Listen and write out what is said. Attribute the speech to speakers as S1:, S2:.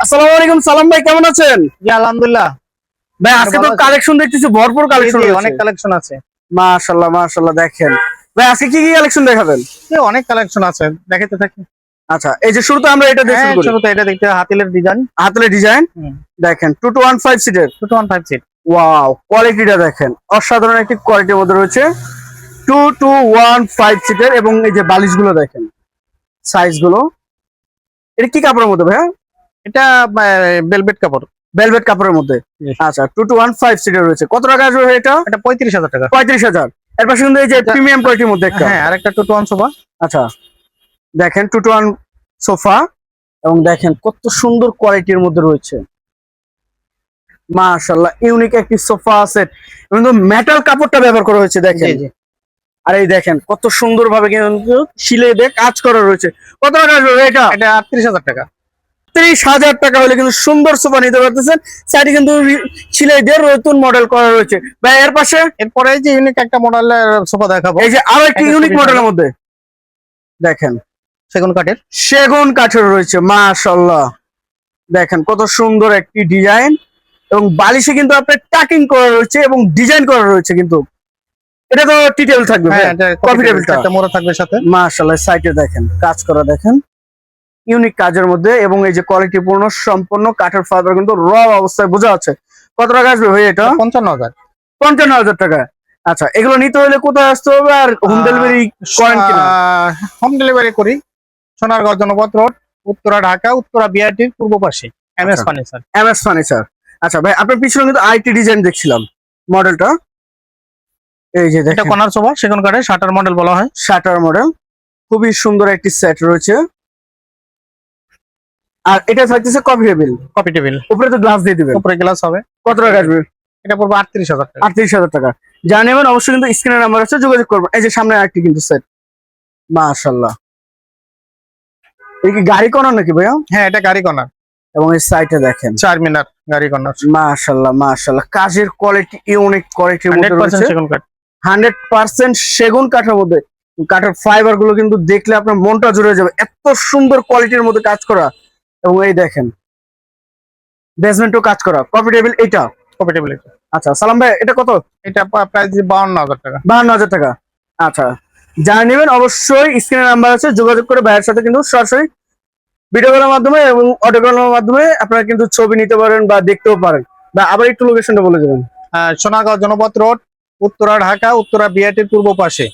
S1: আসসালামু আলাইকুম সালাম ভাই, কেমন আছেন?
S2: জি আলহামদুলিল্লাহ।
S1: ভাই আজকে তো কালেকশন দেখতেছি, ভরপুর কালেকশন
S2: জি,
S1: রয়েছে।
S2: অনেক কালেকশন আছে।
S1: মাশাআল্লাহ মাশাআল্লাহ, দেখেন ভাই আজকে কি কি কালেকশন দেখাবেন?
S2: অনেক কালেকশন আছে, দেখাতে থাকি।
S1: আচ্ছা, এই যে শুরুতে আমরা এটা দিয়ে শুরু করি।
S2: শুরুতে এটা দেখতে হাতিলের ডিজাইন।
S1: হাতলে ডিজাইন দেখেন, 2215 সিটের
S2: 2215 সিট।
S1: ওয়াও, কোয়ালিটিটা দেখেন, অসাধারণ একটি কোয়ালিটির মধ্যে রয়েছে। 2215 সিটের, এবং এই যে বালিশগুলো দেখেন, সাইজগুলো। এটা কি কাপড়ের মধ্যে ভাই?
S2: এটা ভেলভেট কাপড়।
S1: ভেলভেট কাপড়ের মধ্যে। আচ্ছা, 2215 সিটের রয়েছে। কত টাকা আসবে ভাই এটা?
S2: এটা 35,000 টাকা।
S1: 35,000। এর পাশে কিন্তু এই যে প্রিমিয়াম কোয়ালিটির মধ্যে একটা।
S2: হ্যাঁ, আরেকটা 21 সোফা।
S1: আচ্ছা, দেখেন 2-to-1 সোফা, এবং দেখেন কত সুন্দর কোয়ালিটির মধ্যে রয়েছে। মাশাআল্লাহ, ইউনিক একটি সোফা সেট, কিন্তু মেটাল কাপড়টা ব্যবহার করা হয়েছে দেখেন। আর এই দেখেন কত সুন্দর ভাবে কিন্তু শিলে দিয়ে কাজ করা রয়েছে। কত টাকা আসবে এটা?
S2: এটা 38,000 টাকা।
S1: 30,000 টাকা হলে কিন্তু সুন্দর সোফা নিতে পারতেছেন। সাইডে কিন্তু শিলে দিয়ে নতুন মডেল করা রয়েছে। ভাই এর পাশে
S2: এরপরে এই যে ইউনিক একটা মডেলের সোফা দেখাবো।
S1: এই যে আরো একটি ইউনিক মডেলের মধ্যে দেখেন, সেগুন কাঠের রয়েছে। মাশাআল্লাহ, দেখেন কত সুন্দর একটি ডিজাইন, এবং বালিশে কিন্তু আপনার টাকিং করা রয়েছে এবং ডিজাইন করা রয়েছে। কিন্তু এটা তো টি টেবিল থাকবে, কফি টেবিলটা
S2: একটা মোড়া থাকবে সাথে।
S1: মাশাআল্লাহ, সাইডে দেখেন কাজ করা, দেখেন ইউনিক কাজের মধ্যে, এবং এই যে কোয়ালিটি পূর্ণ সম্পূর্ণ কাঠের ফাইবার কিন্তু র অবস্থায় বোঝা যাচ্ছে। কত টাকা আসবে ভাই এটা?
S2: 55,000।
S1: 55,000 টাকা। আচ্ছা, এগুলো নিতে হলে কোথায় আসতে হবে, আর হোম ডেলিভারি করেন কিনা?
S2: হোম ডেলিভারি করি। সোনারগাঁও জনপথ রোড, উত্তরা ঢাকা, উত্তরা বিআরটির পূর্ব পাশে, এমএস ফার্নিচার।
S1: MS furniture. আচ্ছা ভাই, আপনার পিছনে কিন্তু আইটি ডিজাইন দেখছিলাম মডেলটা। এই যে দেখেন,
S2: এটা কর্নার সোফা, সেগুন কাঠের শাটার মডেল বলা হয়।
S1: শাটার মডেল, খুবই সুন্দর একটি সেট রয়েছে। আর এটা থাকতেছে কফি টেবিল।
S2: কফি টেবিল,
S1: উপরে তো গ্লাস দিয়ে দিবেন।
S2: উপরে গ্লাস হবে।
S1: কত টাকা আসবে?
S2: এটা পড়বে 38,000 টাকা।
S1: 38,000 টাকা। যা নেবেন অবশ্যই কিন্তু স্ক্রিনের নাম্বার আছে, যোগাযোগ করবেন। এই যে সামনে আরেকটি কিন্তু সেট। মাশাআল্লাহ, এই কি গাড়ি কর্নার নাকি ভাইয়া?
S2: হ্যাঁ, এটা গাড়ি কর্নার,
S1: এবং এই সাইডে দেখেন
S2: চারমিনার গাড়ি কর্নার।
S1: মাশাআল্লাহ মাশাআল্লাহ, কাজের কোয়ালিটি ইউনিক কোয়ালিটির মধ্যে রয়েছে।
S2: 100% সেগুন কাঠ।
S1: 100% সেগুন কাঠের মধ্যে। কাঠের ফাইবার গুলো কিন্তু দেখলে আপনার মনটা জুড়ে যাবে, এত সুন্দর কোয়ালিটির মধ্যে কাজ করা। এবং এই দেখেন বেসমেন্টও কাজ করা। কফি টেবিল এটা?
S2: Coffee table.
S1: আচ্ছা সালাম ভাই, এটা কত?
S2: এটা প্রাইস 52,000 টাকা।
S1: 52,000 টাকা। আচ্ছা, যা নেবেন অবশ্যই স্ক্রিনের নাম্বার আছে, যোগাযোগ করে ভাইয়ের সাথে কিন্তু সরাসরি ভিডিও কলের মাধ্যমে এবং অডিও কলের মাধ্যমে আপনারা কিন্তু ছবি নিতে পারেন বা দেখতেও পারেন। বা আবার একটু লোকেশনটা বলে দেবেন।
S2: সোনারগাঁও জনপথ রোড, উত্তরা ঢাকা, উত্তরা বিআরটির পূর্ব পাশে,